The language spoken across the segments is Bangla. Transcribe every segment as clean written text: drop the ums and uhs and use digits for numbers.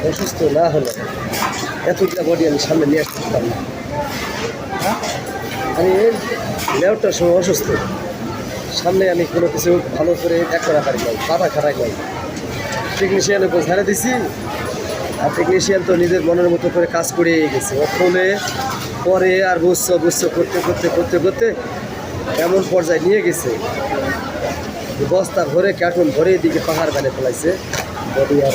অসুস্থ না হলে এতটা বডি আমি সামনে নিয়ে আসতে পারতাম না। আমি লেউটার সময় অসুস্থ, সামনে আমি কোনো কিছু ভালো করে এক করা পারি নাই, বাধা খারাপ নাই। টেকনিশিয়ানের উপর ঝাড়ে দিছি, আর টেকনিশিয়ান তো নিজের মনের মতো করে কাজ করে গেছে। ও ফোনে পরে আর বুঝছো করতে করতে করতে করতে এমন পর্যায়ে নিয়ে গেছে, বস্তা ভরে কার্টুন ভরে এদিকে পাহাড় বানিয়ে ফেলাইছে বডি। আর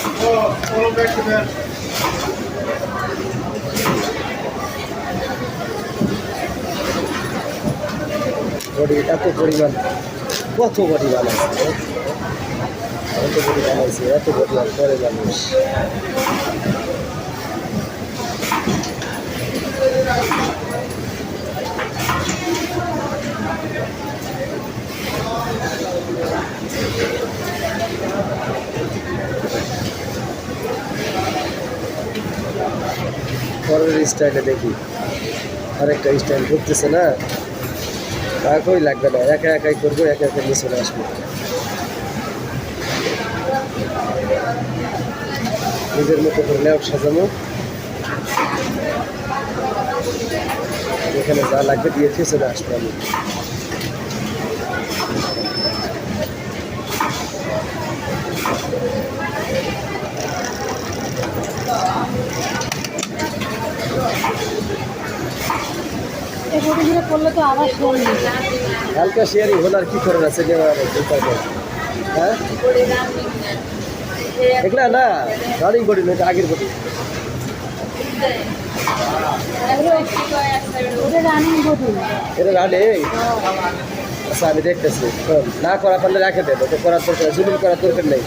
বডি এত পরিমাণ, কত বডি বানাইছে, এত বডি বানাইছে, এত বডি আর পরে মানুষ। পরের স্টাইলে দেখি আরেকটা স্টাইল ঢুকতেছে না, কাকই লাগবে না, একা একাই করবো, একা একা নিয়ে চলে আসবো। নিজের মতো করে লেআউট সাজানো, এখানে যা লাগবে দিয়ে চলে আসবো আমি। হালকা শেয়ারিং হল আর কি করার আছে, হ্যাঁ এগুলা না রানিং বডি নয়, আগের বডি। এটা রানিং, আচ্ছা আমি দেখতেছি, না করা পারলে রাখে দেবো, তো করার দরকার, জুলুম করার দরকার নেই।